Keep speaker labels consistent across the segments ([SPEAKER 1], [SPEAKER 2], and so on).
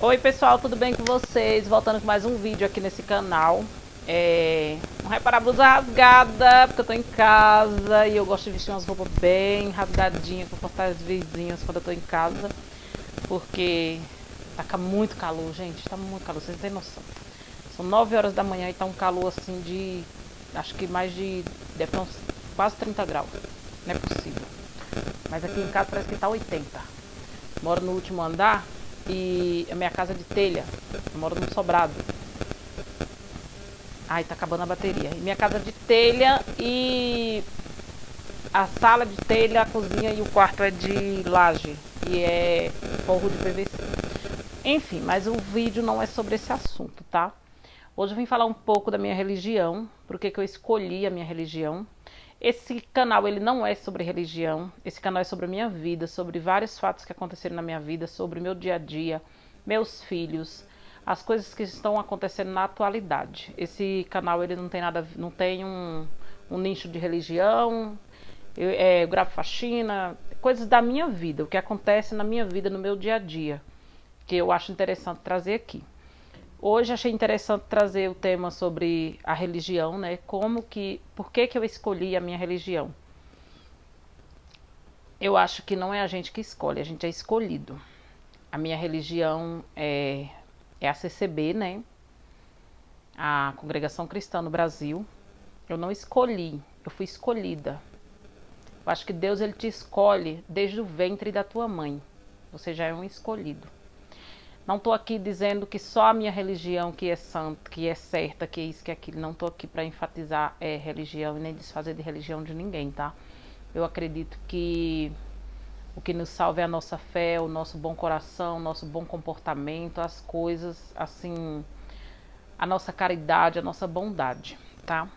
[SPEAKER 1] Oi pessoal, tudo bem com vocês? Voltando com mais um vídeo aqui nesse canal. Não reparar a blusa rasgada, porque eu tô em casa e eu gosto de vestir umas roupas bem rasgadinhas pra postar as vizinhas quando eu tô em casa. Porque tá muito calor, gente, tá muito calor, vocês não têm noção. São 9 horas da manhã e tá um calor assim de, acho que mais de, deve ter uns quase 30 graus. Não é possível. Mas aqui em casa parece que tá 80. Moro no último andar. E a minha casa é de telha. Eu moro num sobrado. Ai, tá acabando a bateria. E minha casa é de telha e a sala de telha, a cozinha e o quarto é de laje. E é forro de PVC. Enfim, mas o vídeo não é sobre esse assunto, tá? Hoje eu vim falar um pouco da minha religião, por que eu escolhi a minha religião. Esse canal ele não é sobre religião, esse canal é sobre a minha vida, sobre vários fatos que aconteceram na minha vida, sobre meu dia a dia, meus filhos, as coisas que estão acontecendo na atualidade. Esse canal ele não tem nada, não tem um nicho de religião, eu gravo faxina, coisas da minha vida, o que acontece na minha vida, no meu dia a dia, que eu acho interessante trazer aqui. Hoje achei interessante trazer o tema sobre a religião, né? Por que eu escolhi a minha religião? Eu acho que não é a gente que escolhe, a gente é escolhido. A minha religião é a CCB, né? A Congregação Cristã no Brasil. Eu não escolhi, eu fui escolhida. Eu acho que Deus ele te escolhe desde o ventre da tua mãe. Você já é um escolhido. Não estou aqui dizendo que só a minha religião que é santa, que é certa, que é isso, que é aquilo. Não estou aqui para enfatizar religião e nem desfazer de religião de ninguém, tá? Eu acredito que o que nos salva é a nossa fé, o nosso bom coração, o nosso bom comportamento, as coisas, assim, a nossa caridade, a nossa bondade, tá?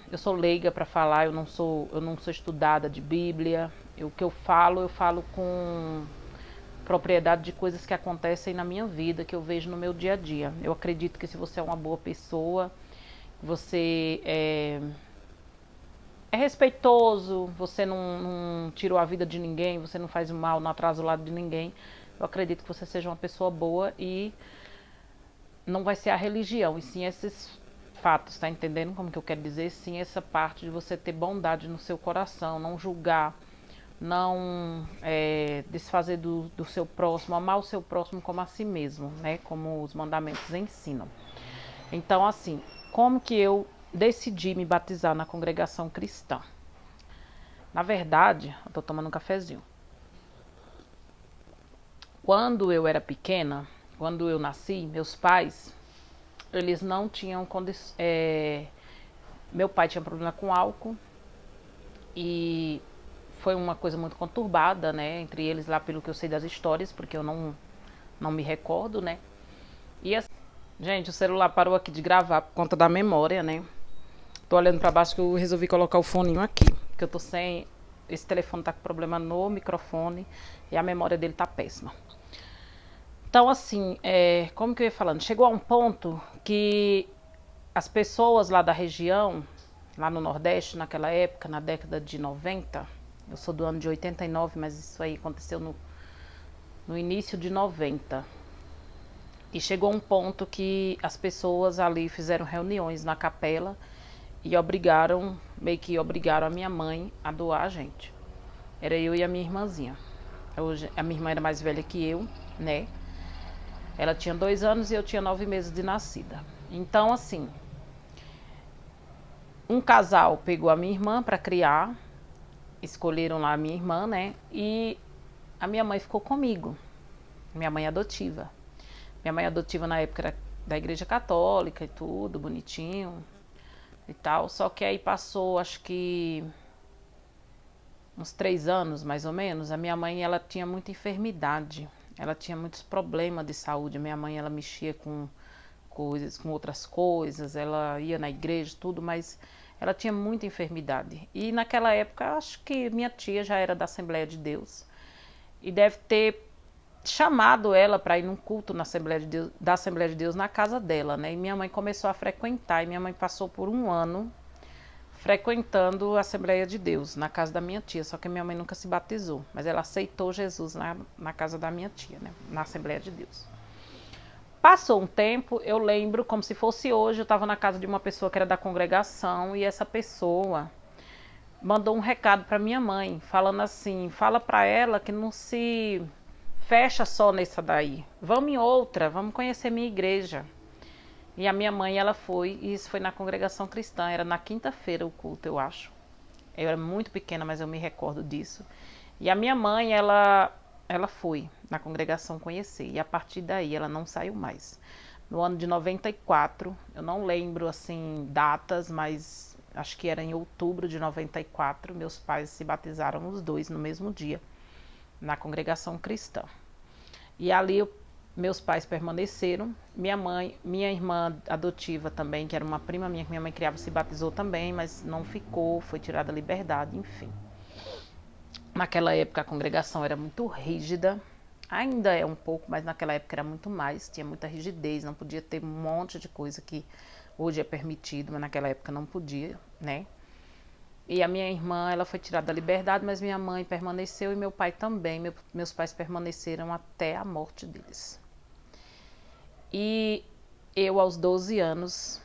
[SPEAKER 1] Eu sou leiga para falar, eu não sou estudada de Bíblia. O que eu falo com propriedade de coisas que acontecem na minha vida, que eu vejo no meu dia a dia. Eu acredito que se você é uma boa pessoa, você é respeitoso, você não tirou a vida de ninguém, você não faz mal, não atrasa o lado de ninguém. Eu acredito que você seja uma pessoa boa e não vai ser a religião, e sim esses fatos, tá entendendo como que eu quero dizer? Sim, essa parte de você ter bondade no seu coração, não julgar, não desfazer do seu próximo, amar o seu próximo como a si mesmo, né? Como os mandamentos ensinam. Então, assim, como que eu decidi me batizar na congregação cristã? Na verdade, eu tô tomando um cafezinho. Quando eu era pequena, quando eu nasci, meus pais, eles não tinham condições. Meu pai tinha problema com álcool e foi uma coisa muito conturbada, né, entre eles lá pelo que eu sei das histórias, porque eu não me recordo, né. E assim, gente, o celular parou aqui de gravar por conta da memória, né. Tô olhando para baixo que eu resolvi colocar o foninho aqui, porque eu tô sem, esse telefone tá com problema no microfone e a memória dele tá péssima. Então assim, como que eu ia falando, chegou a um ponto que as pessoas lá da região, lá no Nordeste, naquela época, na década de 90, eu sou do ano de 89, mas isso aí aconteceu no início de 90. E chegou um ponto que as pessoas ali fizeram reuniões na capela e meio que obrigaram a minha mãe a doar a gente. Era eu e a minha irmãzinha. A minha irmã era mais velha que eu, né? Ela tinha 2 anos e eu tinha 9 meses de nascida. Então, assim, um casal pegou a minha irmã para criar, escolheram lá a minha irmã, né? E a minha mãe ficou comigo, minha mãe adotiva. Minha mãe adotiva na época era da igreja católica e tudo, bonitinho e tal. Só que aí passou, acho que uns 3 anos, mais ou menos, a minha mãe, ela tinha muita enfermidade. Ela tinha muitos problemas de saúde. Minha mãe, ela mexia com coisas, com outras coisas, ela ia na igreja, tudo, mas ela tinha muita enfermidade. E naquela época, acho que minha tia já era da Assembleia de Deus e deve ter chamado ela para ir num culto na Assembleia de Deus, da Assembleia de Deus na casa dela, né? E minha mãe começou a frequentar e minha mãe passou por um ano frequentando a Assembleia de Deus, na casa da minha tia, só que minha mãe nunca se batizou, mas ela aceitou Jesus na casa da minha tia, né, na Assembleia de Deus. Passou um tempo, eu lembro como se fosse hoje, eu estava na casa de uma pessoa que era da congregação e essa pessoa mandou um recado para minha mãe, falando assim, fala para ela que não se fecha só nessa daí, vamos em outra, vamos conhecer minha igreja. E a minha mãe, ela foi, e isso foi na congregação cristã, era na quinta-feira o culto, eu acho. Eu era muito pequena, mas eu me recordo disso. E a minha mãe, ela foi na congregação conhecer, e a partir daí ela não saiu mais. No ano de 94, eu não lembro assim datas, mas acho que era em outubro de 94, meus pais se batizaram os dois no mesmo dia, na congregação cristã. E ali meus pais permaneceram, minha irmã adotiva também, que era uma prima minha que minha mãe criava, se batizou também, mas não ficou, foi tirada a liberdade, enfim. Naquela época a congregação era muito rígida, ainda é um pouco, mas naquela época era muito mais, tinha muita rigidez, não podia ter um monte de coisa que hoje é permitido, mas naquela época não podia, né? E a minha irmã, ela foi tirada da liberdade, mas minha mãe permaneceu e meu pai também, meus pais permaneceram até a morte deles. E eu, aos 12 anos,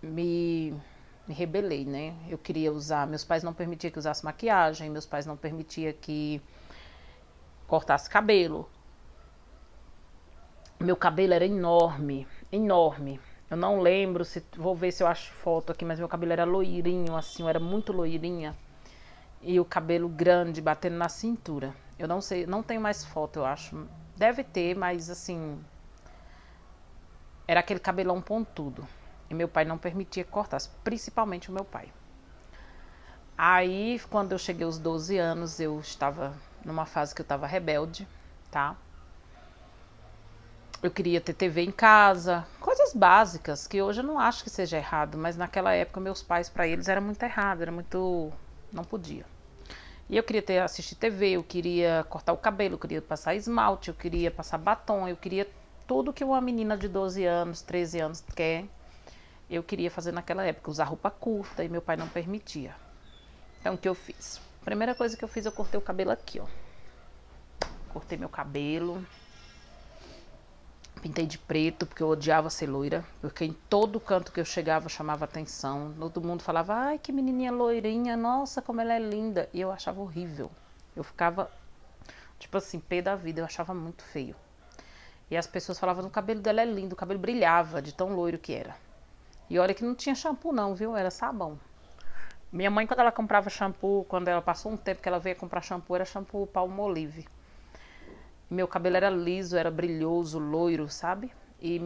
[SPEAKER 1] me rebelei, né? Eu queria usar, meus pais não permitiam que usasse maquiagem, meus pais não permitiam que cortasse cabelo. Meu cabelo era enorme, enorme. Eu não lembro, vou ver se eu acho foto aqui, mas meu cabelo era loirinho, assim, eu era muito loirinha. E o cabelo grande, batendo na cintura. Eu não sei, não tenho mais foto, eu acho. Deve ter, mas assim, era aquele cabelão pontudo. E meu pai não permitia que cortasse, principalmente o meu pai. Aí, quando eu cheguei aos 12 anos, eu estava numa fase que eu estava rebelde, tá? Eu queria ter TV em casa, coisas básicas, que hoje eu não acho que seja errado, mas naquela época meus pais, para eles, era muito errado, era muito... não podia. E eu queria assistir TV, eu queria cortar o cabelo, eu queria passar esmalte, eu queria passar batom, eu queria tudo que uma menina de 12 anos, 13 anos quer. Eu queria fazer naquela época, usar roupa curta, e meu pai não permitia. Então o que eu fiz? A primeira coisa que eu fiz, eu cortei o cabelo aqui, ó. Cortei meu cabelo. Pintei de preto, porque eu odiava ser loira. Porque em todo canto que eu chegava, eu chamava atenção. Todo mundo falava, ai, que menininha loirinha, nossa, como ela é linda. E eu achava horrível. Eu ficava, tipo assim, pé da vida, eu achava muito feio. E as pessoas falavam, o cabelo dela é lindo, o cabelo brilhava de tão loiro que era. E olha que não tinha shampoo não, viu? Era sabão. Minha mãe, quando ela comprava shampoo, quando ela passou um tempo que ela veio comprar shampoo, era shampoo Palmolive. Meu cabelo era liso, era brilhoso, loiro, sabe? E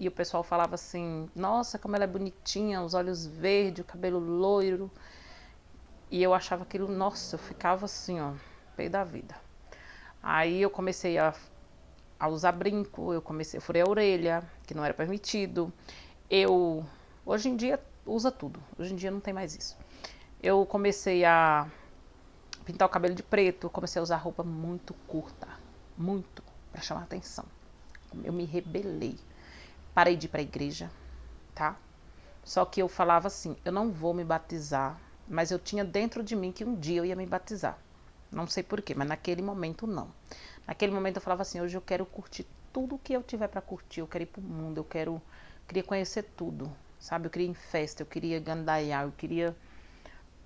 [SPEAKER 1] o pessoal falava assim, nossa, como ela é bonitinha, os olhos verdes, o cabelo loiro. E eu achava aquilo, nossa, eu ficava assim, ó, pé da vida. Aí eu comecei a usar brinco, eu furei a orelha, que não era permitido. Hoje em dia, usa tudo. Hoje em dia não tem mais isso. Eu comecei a pintar o cabelo de preto, comecei a usar roupa muito curta. Muito, para chamar atenção. Eu me rebelei. Parei de ir para a igreja, tá? Só que eu falava assim, eu não vou me batizar, mas eu tinha dentro de mim que um dia eu ia me batizar. Não sei porquê, mas naquele momento não. Naquele momento eu falava assim, hoje eu quero curtir tudo que eu tiver para curtir, eu quero ir pro mundo, queria conhecer tudo, sabe? Eu queria ir em festa, eu queria gandaiar, eu queria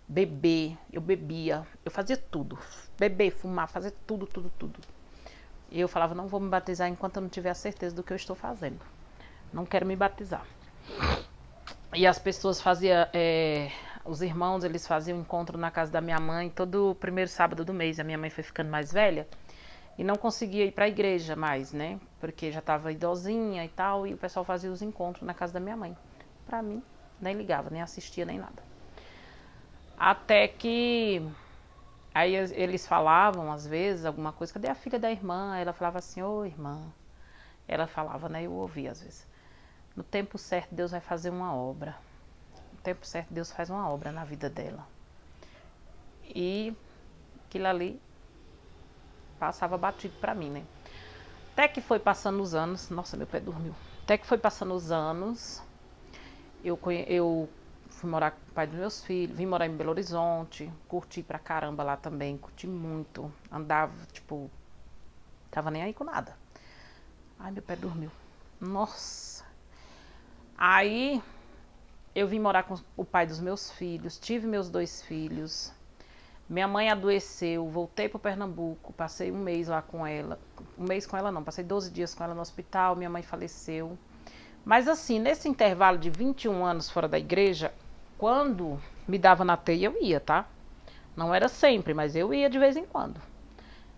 [SPEAKER 1] beber, eu bebia, eu fazia tudo. Beber, fumar, fazer tudo, tudo, tudo. E eu falava, não vou me batizar enquanto eu não tiver a certeza do que eu estou fazendo. Não quero me batizar. E as pessoas faziam, os irmãos, eles faziam encontro na casa da minha mãe todo primeiro sábado do mês. A minha mãe foi ficando mais velha e não conseguia ir para a igreja mais, né? Porque já estava idosinha e tal, e o pessoal fazia os encontros na casa da minha mãe. Para mim, nem ligava, nem assistia, nem nada. Até que... Aí eles falavam, às vezes, alguma coisa, cadê a filha da irmã? Ela falava assim, ô irmã. Ela falava, né? Eu ouvia às vezes. No tempo certo, Deus vai fazer uma obra. No tempo certo, Deus faz uma obra na vida dela. E aquilo ali passava batido pra mim, né? Até que foi passando os anos, nossa, meu pé dormiu. Até que foi passando os anos, eu fui morar com o pai dos meus filhos, vim morar em Belo Horizonte, curti pra caramba lá também, curti muito. Andava, tipo, tava nem aí com nada. Ai, meu pé dormiu. Nossa. Aí eu vim morar com o pai dos meus filhos, tive meus 2 filhos. Minha mãe adoeceu, voltei para Pernambuco, passei um mês lá com ela. Um mês com ela não, passei 12 dias com ela no hospital, minha mãe faleceu. Mas assim, nesse intervalo de 21 anos fora da igreja, quando me dava na teia, eu ia, tá? Não era sempre, mas eu ia de vez em quando.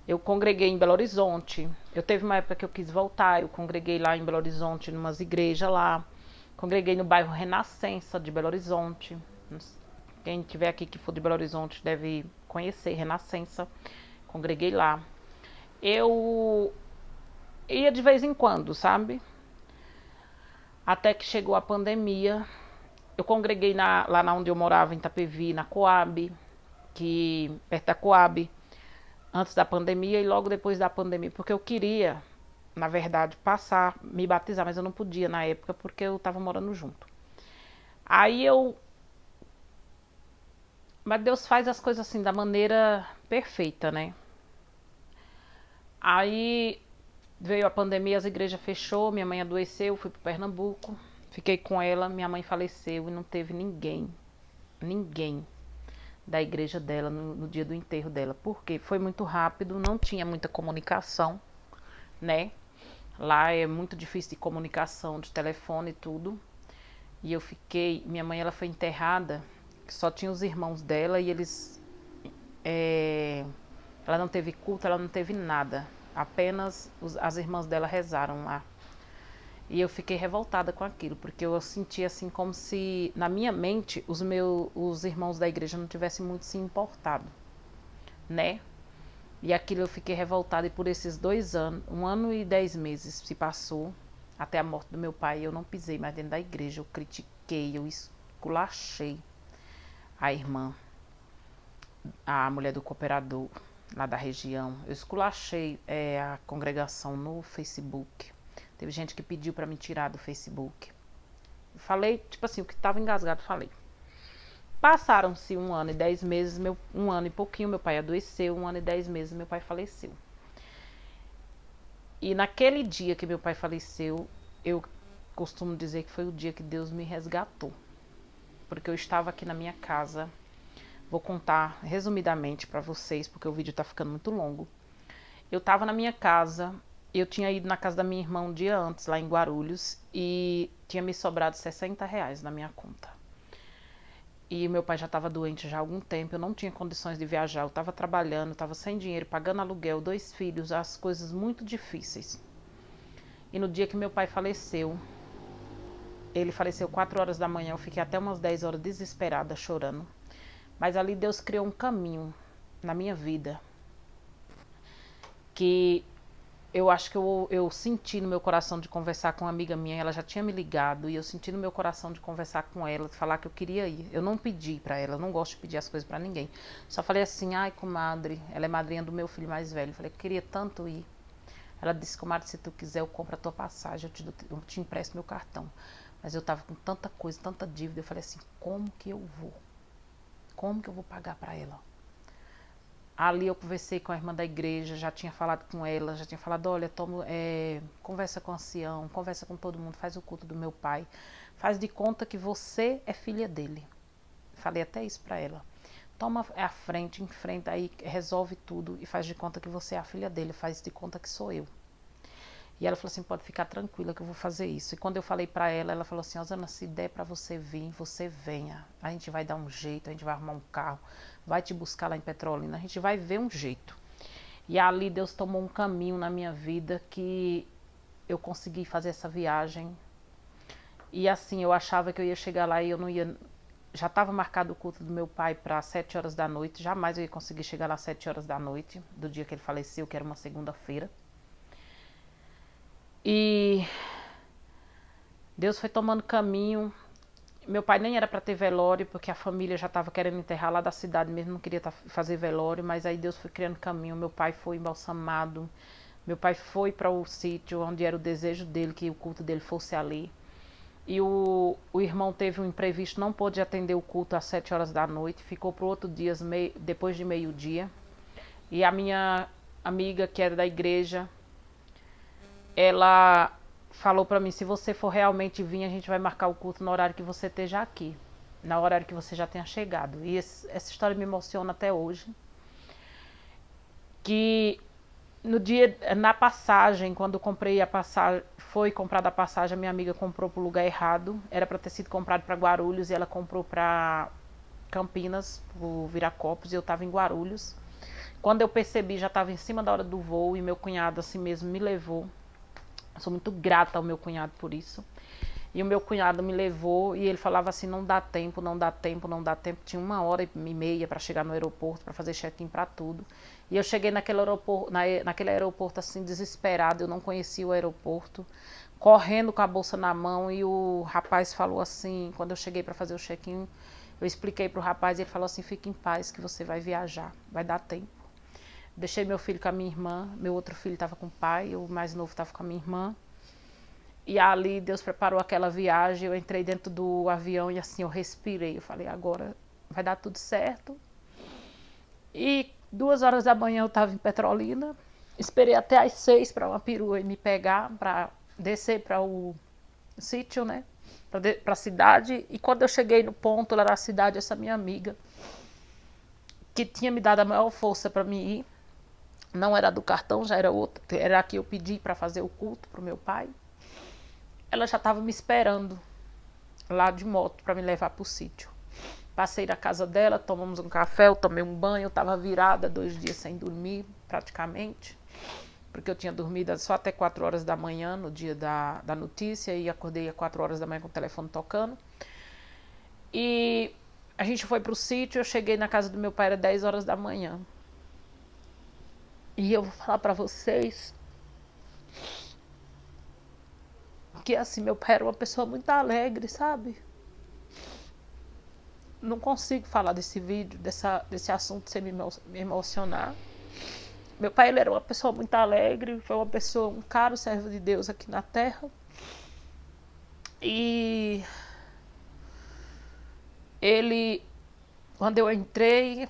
[SPEAKER 1] Eu congreguei em Belo Horizonte. Eu teve uma época que eu quis voltar, eu congreguei lá em Belo Horizonte, em umas igrejas lá. Congreguei no bairro Renascença de Belo Horizonte. Quem tiver aqui que for de Belo Horizonte deve conhecer Renascença. Congreguei lá. Eu ia de vez em quando, sabe? Até que chegou a pandemia. Eu congreguei lá onde eu morava, em Itapevi, na Coab, perto da Coab, antes da pandemia e logo depois da pandemia, porque eu queria, na verdade, me batizar, mas eu não podia na época porque eu estava morando junto. Mas Deus faz as coisas assim da maneira perfeita, né? Aí veio a pandemia, as igrejas fechou, minha mãe adoeceu, fui para Pernambuco, fiquei com ela, minha mãe faleceu e não teve ninguém da igreja dela no dia do enterro dela, porque foi muito rápido, não tinha muita comunicação, né? Lá é muito difícil de comunicação, de telefone e tudo. E minha mãe ela foi enterrada, só tinha os irmãos dela e ela não teve culto, ela não teve nada. Apenas as irmãs dela rezaram lá. E eu fiquei revoltada com aquilo, porque eu senti assim como se, na minha mente, os irmãos da igreja não tivessem muito se importado, né? E aquilo eu fiquei revoltada e por esses 2 anos, 1 ano e 10 meses se passou, até a morte do meu pai, eu não pisei mais dentro da igreja, eu critiquei, eu esculachei a irmã, a mulher do cooperador lá da região, eu esculachei a congregação no Facebook. Teve gente que pediu para me tirar do Facebook. Falei, tipo assim, o que estava engasgado, falei. Passaram-se 1 ano e 10 meses, 1 ano e pouquinho, meu pai adoeceu, 1 ano e 10 meses, meu pai faleceu. E naquele dia que meu pai faleceu, eu costumo dizer que foi o dia que Deus me resgatou. Porque eu estava aqui na minha casa, vou contar resumidamente para vocês, porque o vídeo está ficando muito longo. Eu estava na minha casa, eu tinha ido na casa da minha irmã um dia antes, lá em Guarulhos, e tinha me sobrado R$ 60 na minha conta. E meu pai já estava doente já há algum tempo, eu não tinha condições de viajar, eu estava trabalhando, estava sem dinheiro, pagando aluguel, 2 filhos, as coisas muito difíceis. E no dia que meu pai faleceu, ele faleceu 4 horas da manhã, eu fiquei até umas 10 horas desesperada, chorando. Mas ali Deus criou um caminho na minha vida, que eu acho que eu senti no meu coração de conversar com uma amiga minha, ela já tinha me ligado, e eu senti no meu coração de conversar com ela, de falar que eu queria ir. Eu não pedi pra ela, eu não gosto de pedir as coisas pra ninguém. Só falei assim, ai, comadre, ela é madrinha do meu filho mais velho. Eu falei, eu queria tanto ir. Ela disse, comadre, se tu quiser, eu compro a tua passagem, eu te empresto meu cartão. Mas eu tava com tanta coisa, tanta dívida, eu falei assim, como que eu vou? Como que eu vou pagar pra ela? Ali eu conversei com a irmã da igreja, já tinha falado com ela, já tinha falado, olha, conversa com o ancião, conversa com todo mundo, faz o culto do meu pai, faz de conta que você é filha dele. Falei até isso pra ela. Toma a frente, enfrenta aí, resolve tudo e faz de conta que você é a filha dele, faz de conta que sou eu. E ela falou assim, pode ficar tranquila que eu vou fazer isso. E quando eu falei pra ela, ela falou assim, Rosana, se der pra você vir, você venha. A gente vai dar um jeito, a gente vai arrumar um carro, vai te buscar lá em Petrolina, a gente vai ver um jeito. E ali Deus tomou um caminho na minha vida que eu consegui fazer essa viagem. E assim, eu achava que eu ia chegar lá e eu não ia... Já estava marcado o culto do meu pai para 7 horas da noite, jamais eu ia conseguir chegar lá às 7 horas da noite, do dia que ele faleceu, que era uma segunda-feira. E Deus foi tomando caminho. Meu pai nem era para ter velório, porque a família já estava querendo enterrar lá da cidade mesmo, não queria fazer velório, mas aí Deus foi criando caminho. Meu pai foi embalsamado, meu pai foi para o sítio onde era o desejo dele, que o culto dele fosse ali. E o irmão teve um imprevisto, não pôde atender o culto às 7 horas da noite, ficou para o outro dia, depois de meio-dia. E a minha amiga, que era da igreja, ela falou para mim, se você for realmente vir, a gente vai marcar o culto no horário que você esteja aqui, na horário que você já tenha chegado. E essa história me emociona até hoje. Que no dia, na passagem, quando eu comprei a passagem, foi comprada a passagem, a minha amiga comprou para o lugar errado. Era para ter sido comprado para Guarulhos e ela comprou para Campinas, por Viracopos, e eu estava em Guarulhos. Quando eu percebi, já estava em cima da hora do voo e meu cunhado assim mesmo me levou. Eu sou muito grata ao meu cunhado por isso. E o meu cunhado me levou e ele falava assim, não dá tempo, não dá tempo, não dá tempo. Tinha 1h30 para chegar no aeroporto, para fazer check-in para tudo. E eu cheguei naquele aeroporto assim, desesperado, eu não conhecia o aeroporto, correndo com a bolsa na mão, e o rapaz falou assim, quando eu cheguei para fazer o check-in, eu expliquei para o rapaz, e ele falou assim, fique em paz que você vai viajar, vai dar tempo. Deixei meu filho com a minha irmã, meu outro filho estava com o pai, o mais novo estava com a minha irmã. E ali Deus preparou aquela viagem, eu entrei dentro do avião e assim eu respirei. Eu falei, agora vai dar tudo certo. E 2 horas da manhã eu estava em Petrolina, esperei até às 6 para uma perua me pegar, para descer para o sítio, né? Para a cidade. E quando eu cheguei no ponto lá na cidade, essa minha amiga, que tinha me dado a maior força para mim ir, não era do cartão, já era outra, era a que eu pedi para fazer o culto para o meu pai. Ela já estava me esperando lá de moto para me levar para o sítio. Passei na casa dela, tomamos um café, eu tomei um banho, eu estava virada 2 dias sem dormir praticamente, porque eu tinha dormido só até 4 horas da manhã no dia da notícia e acordei às 4 horas da manhã com o telefone tocando. E a gente foi para o sítio, eu cheguei na casa do meu pai, era 10 horas da manhã. E eu vou falar para vocês que assim, meu pai era uma pessoa muito alegre, sabe? Não consigo falar desse vídeo, desse assunto sem me emocionar. Meu pai, ele era uma pessoa muito alegre, foi uma pessoa, um caro servo de Deus aqui na terra. E ele, quando eu entrei,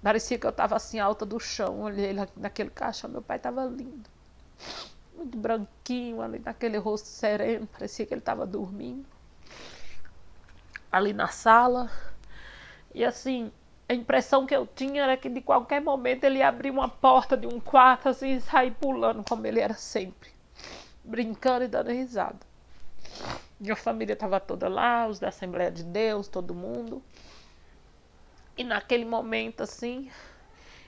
[SPEAKER 1] parecia que eu estava assim alta do chão. Olhei naquele caixão, meu pai estava lindo, muito branquinho, ali naquele rosto sereno, parecia que ele estava dormindo ali na sala. E assim, a impressão que eu tinha era que de qualquer momento ele ia abrir uma porta de um quarto assim e sair pulando, como ele era sempre, brincando e dando risada. Minha família estava toda lá, os da Assembleia de Deus, todo mundo. E naquele momento assim,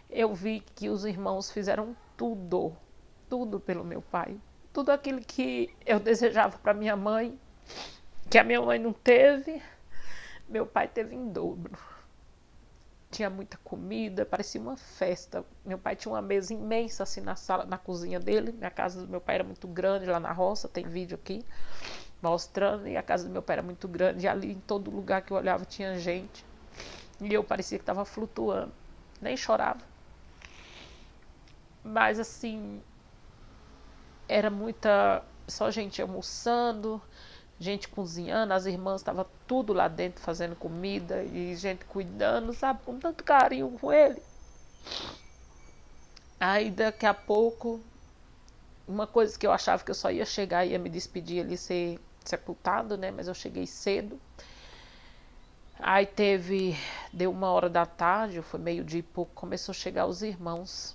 [SPEAKER 1] eu vi que os irmãos fizeram tudo pelo meu pai. Tudo aquilo que eu desejava para minha mãe, que a minha mãe não teve, meu pai teve em dobro. Tinha muita comida, parecia uma festa. Meu pai tinha uma mesa imensa assim na sala, na cozinha dele. A casa do meu pai era muito grande lá na roça, tem vídeo aqui mostrando. E a casa do meu pai era muito grande, e ali em todo lugar que eu olhava tinha gente. E eu parecia que estava flutuando. Nem chorava. Mas assim, era muita, só gente almoçando, gente cozinhando, as irmãs estavam tudo lá dentro fazendo comida e gente cuidando, sabe, com tanto carinho com ele. Aí daqui a pouco, uma coisa que eu achava que eu só ia chegar e ia me despedir ali, ser sepultado, né, mas eu cheguei cedo. Aí deu 1h da tarde, foi meio-dia e pouco, começou a chegar os irmãos,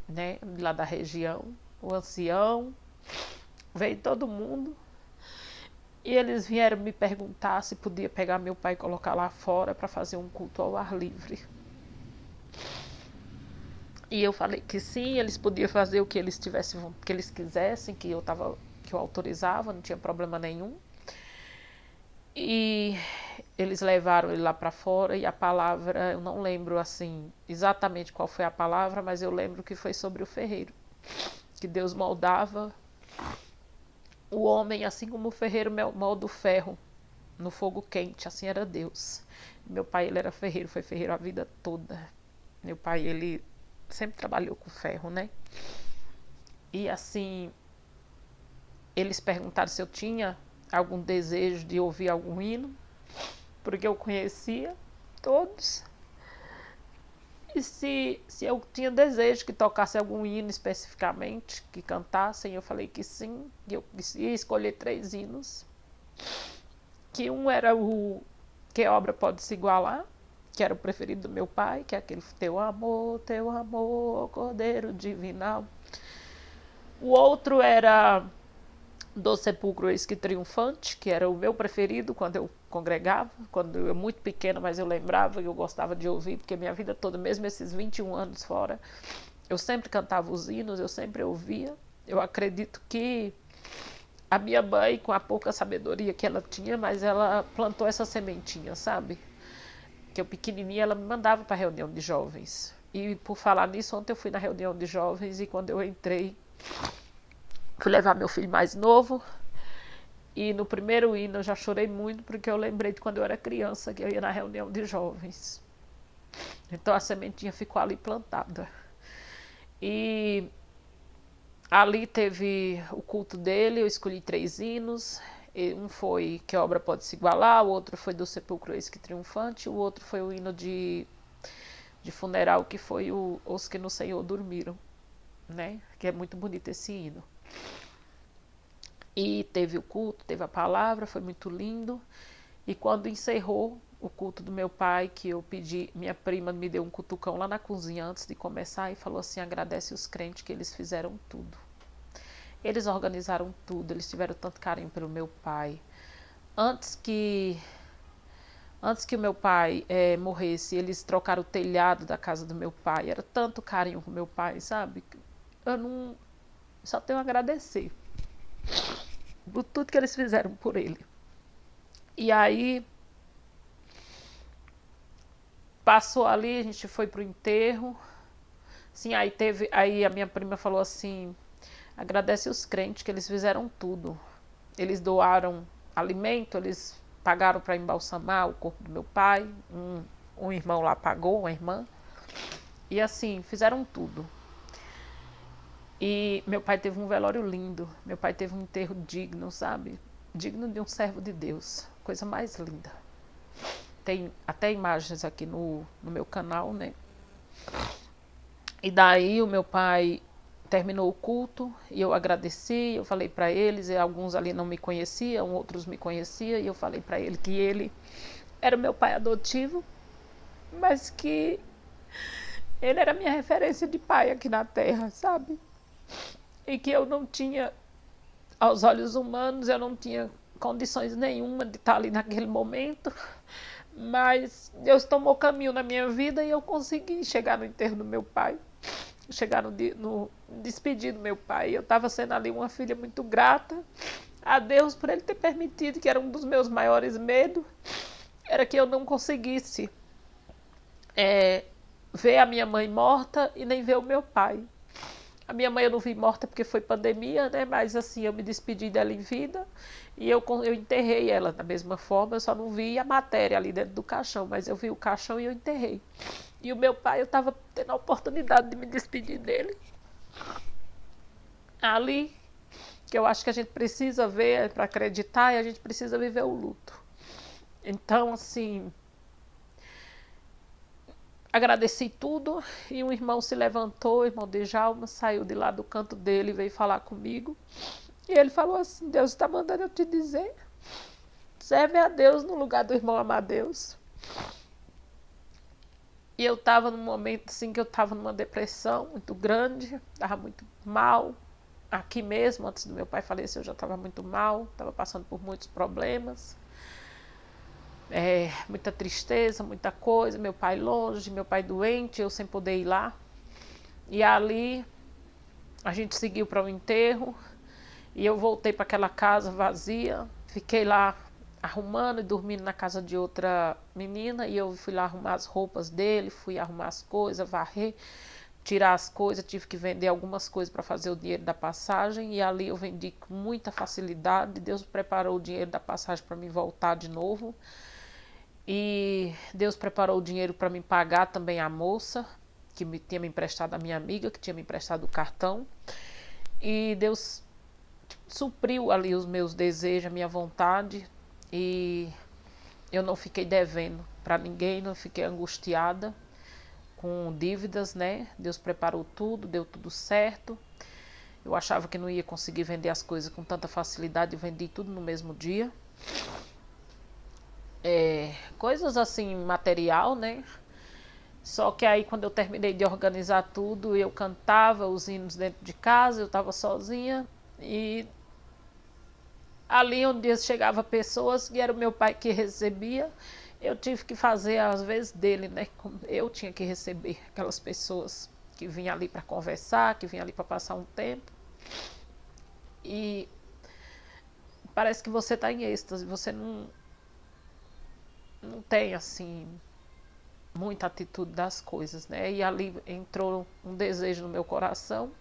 [SPEAKER 1] né, lá da região, o ancião, veio todo mundo. E eles vieram me perguntar se podia pegar meu pai e colocar lá fora para fazer um culto ao ar livre. E eu falei que sim, eles podiam fazer o que eles quisessem, que eu autorizava, não tinha problema nenhum. E eles levaram ele lá para fora e a palavra, eu não lembro assim exatamente qual foi a palavra, mas eu lembro que foi sobre o ferreiro, que Deus moldava o homem assim como o ferreiro molda o ferro no fogo quente, assim era Deus. Meu pai, ele era ferreiro, foi ferreiro a vida toda. Meu pai, ele sempre trabalhou com ferro, né? E assim, eles perguntaram se eu tinha algum desejo de ouvir algum hino, porque eu conhecia todos. E se eu tinha desejo que tocasse algum hino especificamente, que cantassem, eu falei que sim, que eu ia escolher 3 hinos. Que um era o Que Obra Pode Se Igualar, que era o preferido do meu pai, que é aquele Teu amor, Cordeiro Divinal. O outro era Do Sepulcro Eis que Triunfante, que era o meu preferido quando eu congregava, quando eu era muito pequena, mas eu lembrava e eu gostava de ouvir, porque minha vida toda, mesmo esses 21 anos fora, eu sempre cantava os hinos, eu sempre ouvia. Eu acredito que a minha mãe, com a pouca sabedoria que ela tinha, mas ela plantou essa sementinha, sabe? Que eu pequenininha, ela me mandava para reunião de jovens. E por falar nisso, ontem eu fui na reunião de jovens e quando eu entrei, fui levar meu filho mais novo. E no primeiro hino eu já chorei muito porque eu lembrei de quando eu era criança, que eu ia na reunião de jovens. Então a sementinha ficou ali plantada. E ali teve o culto dele, eu escolhi 3 hinos. Um foi Que Obra Pode Se Igualar, o outro foi Do Sepulcro Eis que Triunfante, o outro foi o hino de funeral, que foi Os Que no Senhor Dormiram, né? Que é muito bonito esse hino. E teve o culto, teve a palavra, foi muito lindo. E quando encerrou o culto do meu pai, que eu pedi, minha prima me deu um cutucão lá na cozinha antes de começar e falou assim: agradece os crentes que eles fizeram tudo. Eles organizaram tudo, eles tiveram tanto carinho pelo meu pai. Antes que o meu pai morresse, eles trocaram o telhado da casa do meu pai. Era tanto carinho com meu pai, sabe? Eu não só tenho a agradecer por tudo que eles fizeram por ele. E aí passou ali, a gente foi pro enterro. Sim, aí a minha prima falou assim: agradece os crentes que eles fizeram tudo. Eles doaram alimento, eles pagaram para embalsamar o corpo do meu pai, um irmão lá pagou, uma irmã. E assim, fizeram tudo. E meu pai teve um velório lindo, meu pai teve um enterro digno, sabe? Digno de um servo de Deus, coisa mais linda. Tem até imagens aqui no meu canal, né? E daí o meu pai terminou o culto e eu agradeci, eu falei para eles, e alguns ali não me conheciam, outros me conheciam, e eu falei para ele que ele era o meu pai adotivo, mas que ele era a minha referência de pai aqui na terra, sabe? E que eu não tinha, aos olhos humanos, eu não tinha condições nenhuma de estar ali naquele momento, mas Deus tomou caminho na minha vida e eu consegui chegar no enterro do meu pai, chegar no despedir do meu pai. Eu estava sendo ali uma filha muito grata a Deus por ele ter permitido, que era um dos meus maiores medos, era que eu não conseguisse ver a minha mãe morta e nem ver o meu pai. A minha mãe eu não vi morta porque foi pandemia, né? Mas assim, eu me despedi dela em vida e eu enterrei ela da mesma forma. Eu só não vi a matéria ali dentro do caixão, mas eu vi o caixão e eu enterrei. E o meu pai, eu estava tendo a oportunidade de me despedir dele ali, que eu acho que a gente precisa ver para acreditar, e a gente precisa viver o luto. Então, assim, agradeci tudo e um irmão se levantou, o irmão Djalma, saiu de lá do canto dele e veio falar comigo. E ele falou assim: Deus está mandando eu te dizer, serve a Deus no lugar do irmão Amadeus. E eu estava num momento assim que eu estava numa depressão muito grande, estava muito mal. Aqui mesmo, antes do meu pai falecer, eu já estava muito mal, estava passando por muitos problemas. Muita tristeza, muita coisa, meu pai longe, meu pai doente, eu sem poder ir lá. E ali a gente seguiu para o enterro e eu voltei para aquela casa vazia, fiquei lá arrumando e dormindo na casa de outra menina, e eu fui lá arrumar as roupas dele, fui arrumar as coisas, varrer, tirar as coisas, tive que vender algumas coisas para fazer o dinheiro da passagem, e ali eu vendi com muita facilidade. Deus preparou o dinheiro da passagem para mim voltar de novo. E Deus preparou o dinheiro para me pagar também a moça que tinha me emprestado, a minha amiga que tinha me emprestado o cartão. E Deus supriu ali os meus desejos, a minha vontade, e eu não fiquei devendo para ninguém, não fiquei angustiada com dívidas, né? Deus preparou tudo, deu tudo certo. Eu achava que não ia conseguir vender as coisas com tanta facilidade e vendi tudo no mesmo dia. Coisas assim, material, né? Só que aí quando eu terminei de organizar tudo, eu cantava os hinos dentro de casa, eu estava sozinha e ali onde chegava pessoas, e era o meu pai que recebia, eu tive que fazer às vezes dele, né? Eu tinha que receber aquelas pessoas que vinham ali para conversar, que vinham ali para passar um tempo. E parece que você está em êxtase, você não tem assim muita atitude das coisas, né? E ali entrou um desejo no meu coração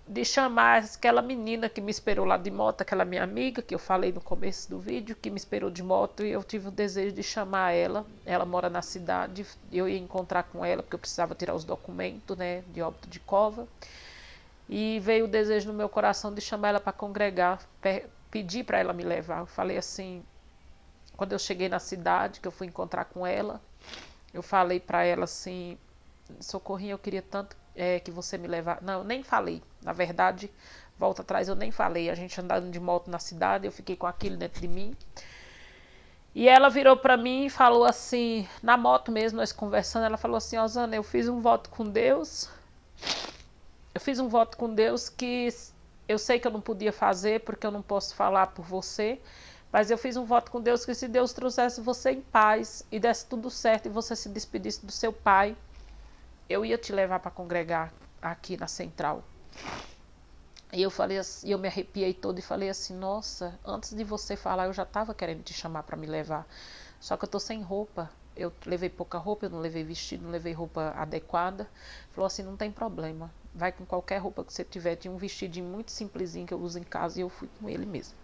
[SPEAKER 1] de chamar aquela menina que me esperou lá de moto, aquela minha amiga que eu falei no começo do vídeo, que me esperou de moto, e eu tive o desejo de chamar ela. Ela mora na cidade, eu ia encontrar com ela porque eu precisava tirar os documentos, né, de óbito de cova. E veio o desejo no meu coração de chamar ela para congregar, pedir para ela me levar. Eu falei assim, quando eu cheguei na cidade, que eu fui encontrar com ela, eu falei para ela assim, Socorrinha, eu queria tanto que você me levasse. Não, eu nem falei. Na verdade, volta atrás, eu nem falei. A gente andando de moto na cidade, eu fiquei com aquilo dentro de mim. E ela virou para mim e falou assim, na moto mesmo, nós conversando, ela falou assim, Osana, eu fiz um voto com Deus. Eu fiz um voto com Deus que eu sei que eu não podia fazer, porque eu não posso falar por você. Mas eu fiz um voto com Deus que se Deus trouxesse você em paz e desse tudo certo e você se despedisse do seu pai, eu ia te levar para congregar aqui na central. E eu falei assim, eu me arrepiei todo e falei assim, nossa, antes de você falar eu já estava querendo te chamar para me levar. Só que eu tô sem roupa. Eu levei pouca roupa, eu não levei vestido, não levei roupa adequada. Falou assim, não tem problema. Vai com qualquer roupa que você tiver. Tinha um vestidinho muito simplesinho que eu uso em casa e eu fui com ele mesmo.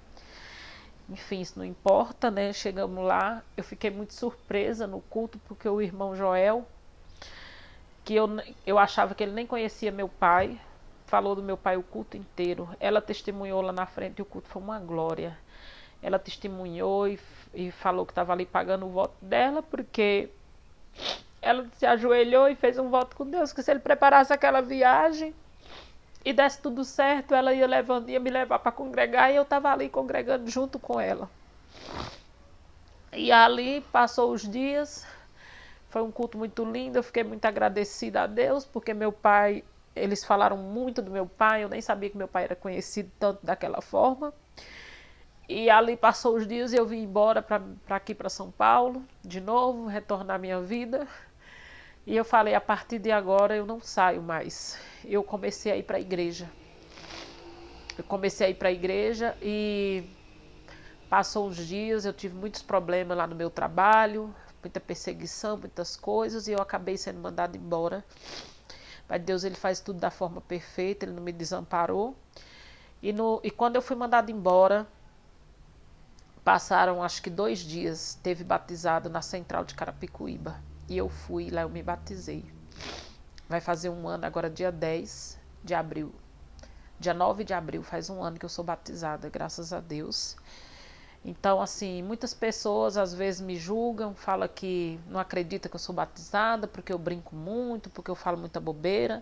[SPEAKER 1] Enfim, isso não importa, né? Chegamos lá, eu fiquei muito surpresa no culto porque o irmão Joel, que eu achava que ele nem conhecia meu pai, falou do meu pai o culto inteiro. Ela testemunhou lá na frente e o culto foi uma glória. Ela testemunhou e falou que estava ali pagando o voto dela, porque ela se ajoelhou e fez um voto com Deus, que se ele preparasse aquela viagem e desse tudo certo, ela ia me levar para congregar, e eu estava ali congregando junto com ela. E ali passou os dias, foi um culto muito lindo, eu fiquei muito agradecida a Deus, porque meu pai, eles falaram muito do meu pai, eu nem sabia que meu pai era conhecido tanto daquela forma. E ali passou os dias e eu vim embora para aqui, para São Paulo, de novo, retornar à minha vida. E eu falei, a partir de agora eu não saio mais. Eu comecei a ir para a igreja. Eu comecei a ir para a igreja e passou uns dias, eu tive muitos problemas lá no meu trabalho, muita perseguição, muitas coisas, e eu acabei sendo mandada embora. Mas Deus, ele faz tudo da forma perfeita, ele não me desamparou. E quando eu fui mandada embora, passaram acho que 2 dias, teve batizado na central de Carapicuíba. E eu fui lá, eu me batizei. Vai fazer um ano agora, dia 10 de abril. Dia 9 de abril, faz um ano que eu sou batizada, graças a Deus. Então, assim, muitas pessoas às vezes me julgam, falam que não acredita que eu sou batizada, porque eu brinco muito, porque eu falo muita bobeira.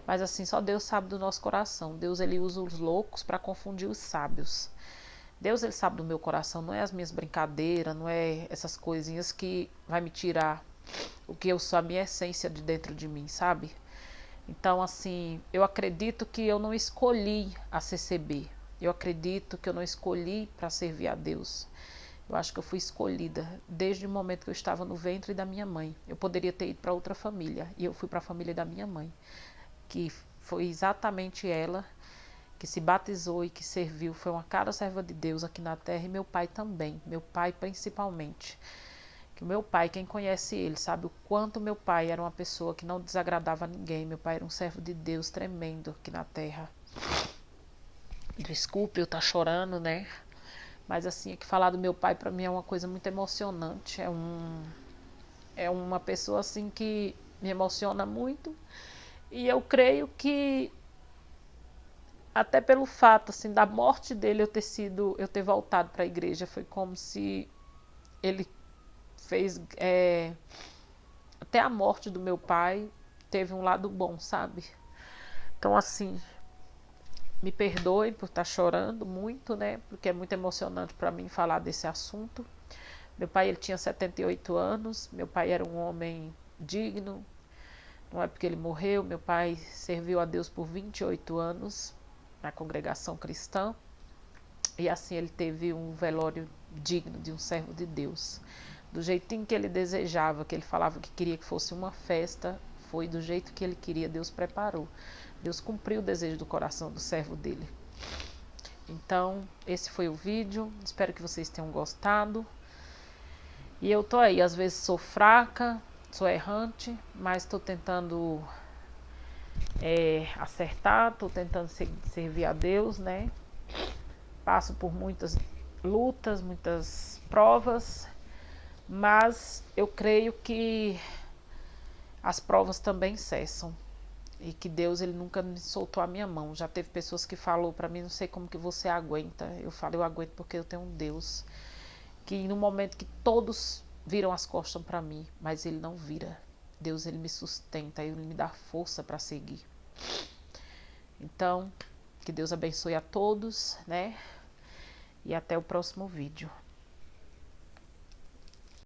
[SPEAKER 1] Mas assim, só Deus sabe do nosso coração. Deus, ele usa os loucos para confundir os sábios. Deus, ele sabe do meu coração, não é as minhas brincadeiras, não é essas coisinhas que vai me tirar o que eu sou, a minha essência de dentro de mim, sabe? Então, assim, eu acredito que eu não escolhi a CCB. Eu acredito que eu não escolhi para servir a Deus. Eu acho que eu fui escolhida desde o momento que eu estava no ventre da minha mãe. Eu poderia ter ido para outra família, e eu fui para a família da minha mãe, que foi exatamente ela que se batizou e que serviu. Foi uma cara serva de Deus aqui na terra, e meu pai também, meu pai principalmente. Que o meu pai, quem conhece ele, sabe o quanto meu pai era uma pessoa que não desagradava a ninguém. Meu pai era um servo de Deus tremendo aqui na terra. Desculpe eu estar chorando, né? Mas assim, é que falar do meu pai para mim é uma coisa muito emocionante. É uma pessoa assim que me emociona muito. E eu creio que até pelo fato assim da morte dele eu ter voltado para a igreja, foi como se ele fez até a morte do meu pai teve um lado bom, sabe? Então assim, me perdoe por estar chorando muito, né? Porque é muito emocionante para mim falar desse assunto. Meu pai, ele tinha 78 anos, meu pai era um homem digno. Não é porque ele morreu, meu pai serviu a Deus por 28 anos na congregação cristã. E assim ele teve um velório digno de um servo de Deus. Do jeitinho que ele desejava, que ele falava que queria que fosse uma festa, foi do jeito que ele queria, Deus preparou. Deus cumpriu o desejo do coração do servo dele. Então, esse foi o vídeo. Espero que vocês tenham gostado. E eu tô aí, às vezes sou fraca, sou errante, mas estou tentando acertar, estou tentando servir a Deus, né? Passo por muitas lutas, muitas provas, mas eu creio que as provas também cessam e que Deus, ele nunca me soltou a minha mão. Já teve pessoas que falou para mim, não sei como que você aguenta. Eu falo, eu aguento porque eu tenho um Deus que no momento que todos viram as costas para mim, mas ele não vira. Deus, ele me sustenta, ele me dá força para seguir. Então, que Deus abençoe a todos, né? E até o próximo vídeo.